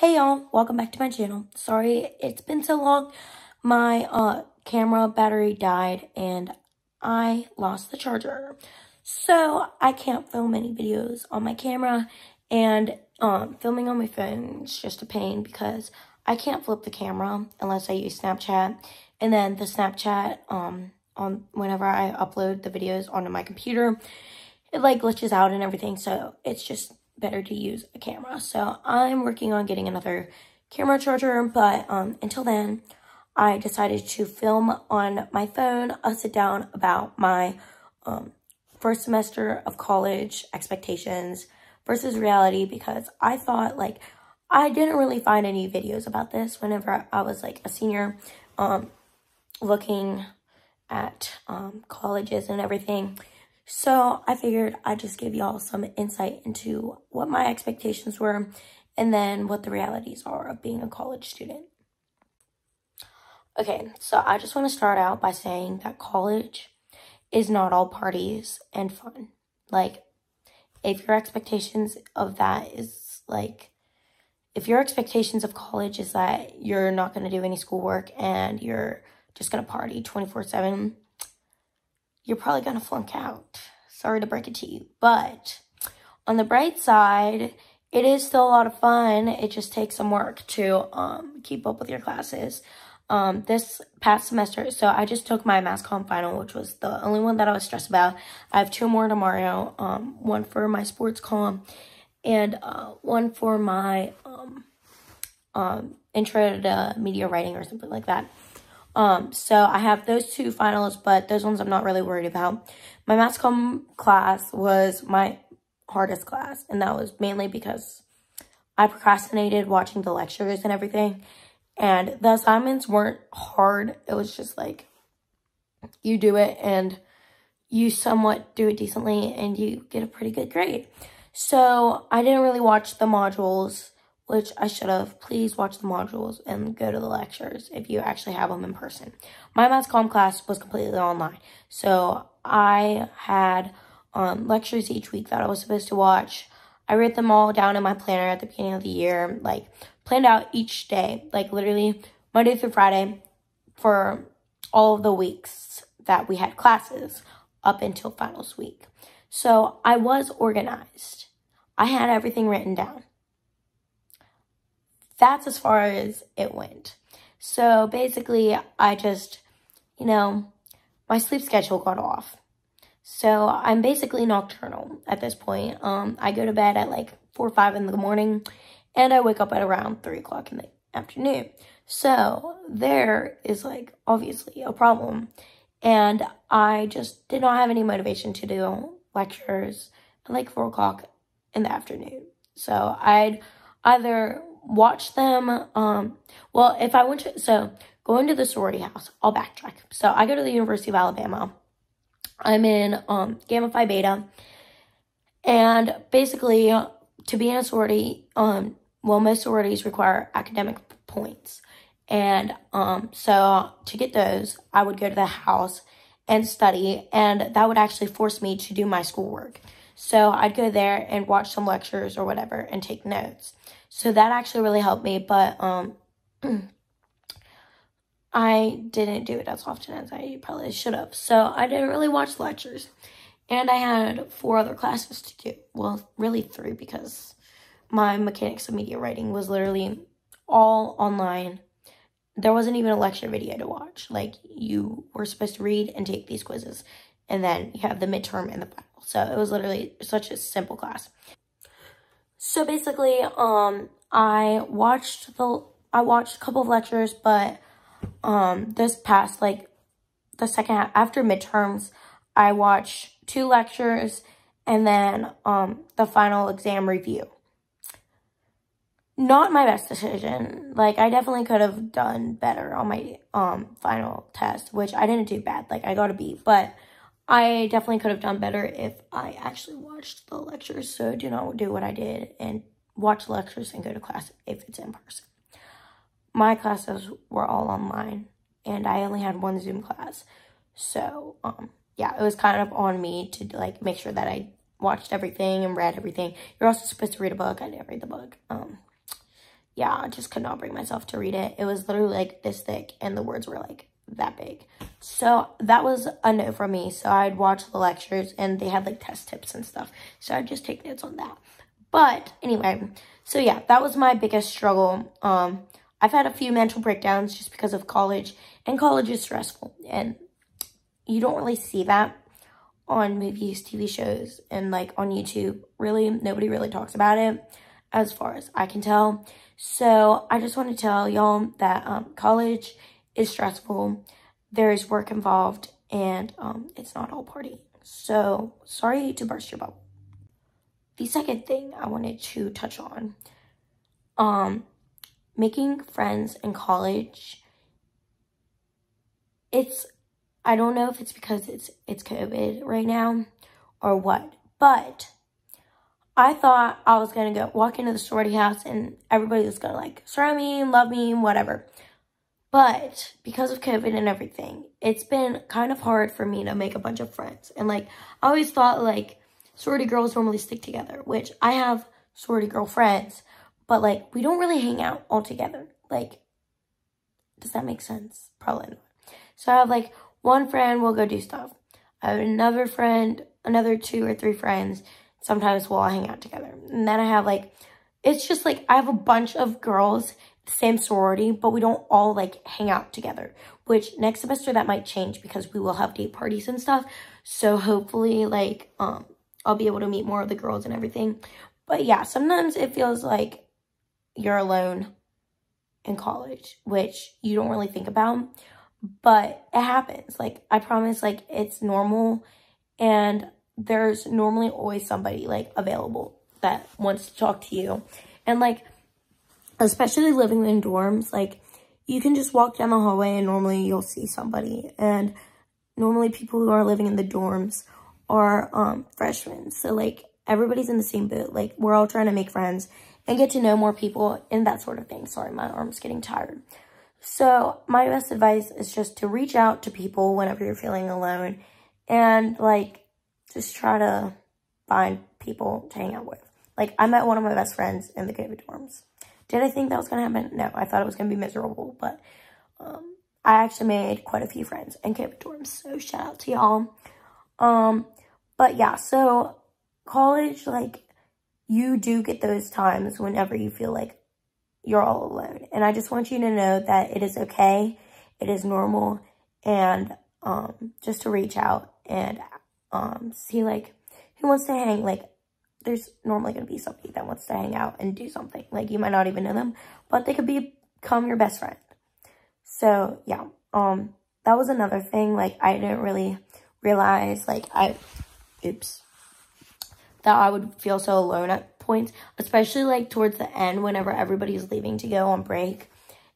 Hey y'all, welcome back to my channel. Sorry it's been so long. My camera battery died and I lost the charger. So I can't film any videos on my camera, and filming on my phone is just a pain because I can't flip the camera unless I use Snapchat. And then the Snapchat on whenever I upload the videos onto my computer, it like glitches out and everything, so it's just better to use a camera. So I'm working on getting another camera charger, but until then, I decided to film on my phone a sit down about my first semester of college expectations versus reality, because I thought, like, I didn't really find any videos about this whenever I was like a senior, looking at colleges and everything. So I figured I'd just give y'all some insight into what my expectations were and then what the realities are of being a college student. Okay, so I just want to start out by saying that college is not all parties and fun. Like, if your expectations of that is like, if your expectations of college is that you're not going to do any schoolwork and you're just going to party 24/7, you're probably going to flunk out. Sorry to break it to you. But on the bright side, it is still a lot of fun. It just takes some work to keep up with your classes. This past semester, so I just took my mass comm final, which was the only one that I was stressed about. I have 2 more tomorrow, one for my sports comm and one for my intro to media writing or something like that. So I have those 2 finals, but those ones I'm not really worried about. My mass comm class was my hardest class, and that was mainly because I procrastinated watching the lectures and everything. And the assignments weren't hard. It was just like, you do it and you somewhat do it decently and you get a pretty good grade. So I didn't really watch the modules, which I should have. Please watch the modules and go to the lectures if you actually have them in person. My mass comm class was completely online. So I had lectures each week that I was supposed to watch. I wrote them all down in my planner at the beginning of the year, like planned out each day, like literally Monday through Friday for all of the weeks that we had classes up until finals week. So I was organized. I had everything written down. That's as far as it went. So basically, I just, my sleep schedule got off. So I'm basically nocturnal at this point. I go to bed at like 4 or 5 in the morning, and I wake up at around 3 o'clock in the afternoon. So there is like obviously a problem. And I just did not have any motivation to do lectures at like 4 o'clock in the afternoon. So I'd either watch them, well, if I went to, so going to the sorority house, I'll backtrack. So I go to the University of Alabama. I'm in Gamma Phi Beta, and basically to be in a sorority, well, most sororities require academic points, and so to get those, I would go to the house and study, and that would actually force me to do my schoolwork. So I'd go there and watch some lectures or whatever and take notes. So that actually really helped me, but I didn't do it as often as I probably should have. So I didn't really watch lectures. And I had 4 other classes to do. Well, really 3, because my mechanics of media writing was literally all online. There wasn't even a lecture video to watch. Like, you were supposed to read and take these quizzes, and then you have the midterm and the final. So it was literally such a simple class. So basically, I watched a couple of lectures, but this past, like, the second half, after midterms, I watched 2 lectures and then the final exam review. Not my best decision. Like, I definitely could have done better on my final test, which I didn't do bad. Like, I got a B, but I definitely could have done better if I actually watched the lectures. So do not do what I did and watch lectures and go to class if it's in person. My classes were all online, and I only had 1 Zoom class. So, yeah, it was kind of on me to, like, make sure that I watched everything and read everything. You're also supposed to read a book. I didn't read the book. yeah, I just could not bring myself to read it. It was literally like this thick and the words were like that big. So that was a no for me. So I'd watch the lectures and they had like test tips and stuff. So I'd just take notes on that. But anyway, so yeah, that was my biggest struggle. I've had a few mental breakdowns just because of college, and college is stressful. And you don't really see that on movies, TV shows, and like on YouTube. Really, nobody really talks about it as far as I can tell. So I just want to tell y'all that college is stressful. There's work involved, and it's not all party. So sorry to burst your bubble. The second thing I wanted to touch on, making friends in college, I don't know if it's because it's COVID right now or what, but I thought I was going to go walk into the sorority house and everybody was going to like surround me and love me and whatever. But because of COVID and everything, it's been kind of hard for me to make a bunch of friends. And like, I always thought like sorority girls normally stick together, which I have sorority girl friends, but like, we don't really hang out all together. Like, does that make sense? Probably not. So I have like one friend will go do stuff. I have another friend, another 2 or 3 friends. Sometimes we'll all hang out together. And then I have like, it's just like, I have a bunch of girls, same sorority, but we don't all like hang out together, which next semester that might change because we will have date parties and stuff. So hopefully like, I'll be able to meet more of the girls and everything. But yeah, sometimes it feels like you're alone in college, which you don't really think about, but it happens. Like, I promise, like, it's normal, and there's normally always somebody, like, available that wants to talk to you. And, like, especially living in dorms, like, you can just walk down the hallway and normally you'll see somebody. And normally people who are living in the dorms are freshmen. So, like, everybody's in the same boat. Like, we're all trying to make friends and get to know more people and that sort of thing. Sorry, my arm's getting tired. So my best advice is just to reach out to people whenever you're feeling alone and like just try to find people to hang out with. Like, I met one of my best friends in the COVID dorms. Did I think that was going to happen? No, I thought it was going to be miserable, but I actually made quite a few friends in COVID dorms. So shout out to y'all. But yeah, so college, like, you do get those times whenever you feel like you're all alone. And I just want you to know that it is okay. It is normal. And just to reach out and see, like, who wants to hang. Like, there's normally going to be somebody that wants to hang out and do something. Like, you might not even know them, but they could become your best friend. So, yeah. That was another thing. Like, I didn't really realize, like, that I would feel so alone at points, especially like towards the end whenever everybody's leaving to go on break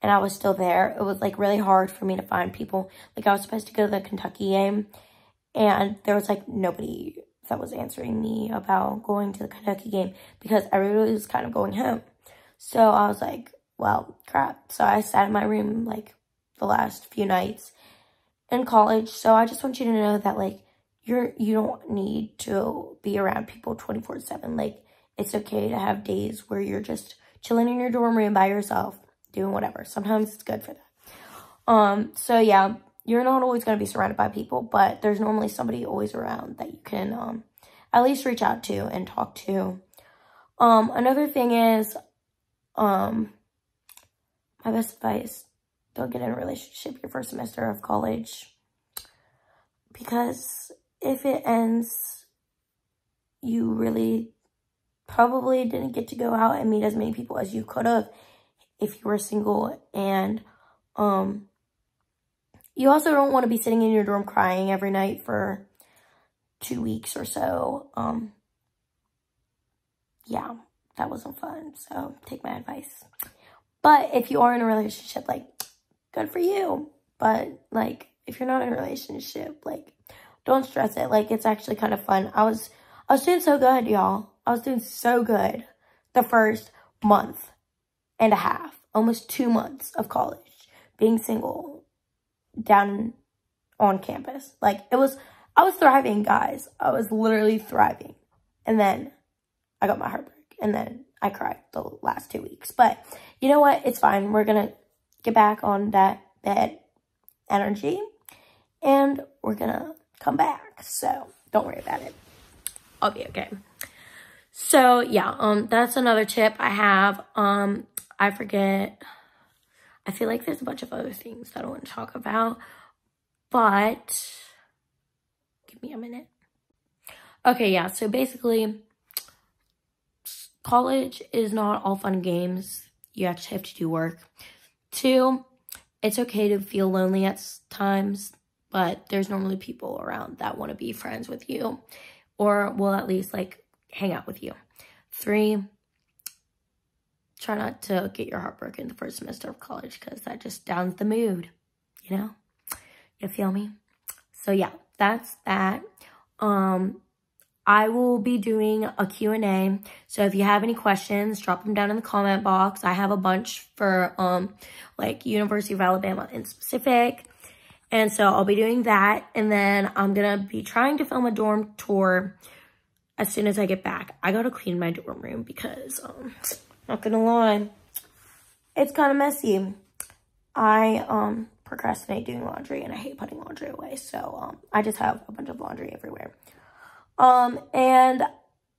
and I was still there. It was like really hard for me to find people. Like, I was supposed to go to the Kentucky game and there was like nobody that was answering me about going to the Kentucky game because everybody was kind of going home. So I was like, well, crap. So I sat in my room like the last few nights in college. So I just want you to know that, like, you don't need to be around people 24/7. Like, it's okay to have days where you're just chilling in your dorm room by yourself, doing whatever. Sometimes it's good for that. So yeah, you're not always going to be surrounded by people, but there's normally somebody always around that you can at least reach out to and talk to. Another thing is, my best advice, don't get in a relationship your first semester of college, because if it ends, you really probably didn't get to go out and meet as many people as you could have if you were single. And you also don't want to be sitting in your dorm crying every night for 2 weeks or so. Yeah, that wasn't fun. So take my advice. But if you are in a relationship, like, good for you. But like, if you're not in a relationship, like, don't stress it. Like, it's actually kind of fun. I was doing so good, y'all. I was doing so good the first month and a half, almost 2 months of college, being single down on campus. Like, I was thriving, guys. I was literally thriving. And then I got my heartbreak. And then I cried the last 2 weeks. But you know what? It's fine. We're going to get back on that bed energy. And we're going to come back. So don't worry about it. I'll be okay. So yeah, that's another tip I have. I forget. I feel like there's a bunch of other things that I want to talk about. But give me a minute. Okay, yeah. So basically, college is not all fun and games. You actually have to do work. 2, it's okay to feel lonely at times, but there's normally people around that want to be friends with you, or will at least like hang out with you. 3, try not to get your heart broken the first semester of college, because that just downs the mood, you know? You feel me? So yeah, that's that. I will be doing a Q&A. So if you have any questions, drop them down in the comment box. I have a bunch for like University of Alabama in specific. And so I'll be doing that. And then I'm going to be trying to film a dorm tour as soon as I get back. I got to clean my dorm room because, not going to lie, it's kind of messy. I procrastinate doing laundry and I hate putting laundry away. So I just have a bunch of laundry everywhere. And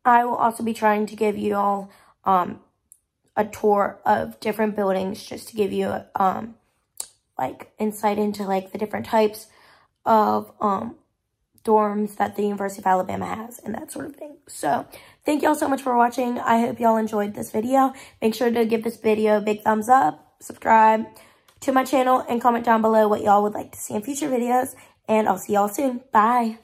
I will also be trying to give you all, a tour of different buildings just to give you, like insight into like the different types of, dorms that the University of Alabama has and that sort of thing. So thank y'all so much for watching. I hope y'all enjoyed this video. Make sure to give this video a big thumbs up, subscribe to my channel, and comment down below what y'all would like to see in future videos. And I'll see y'all soon. Bye.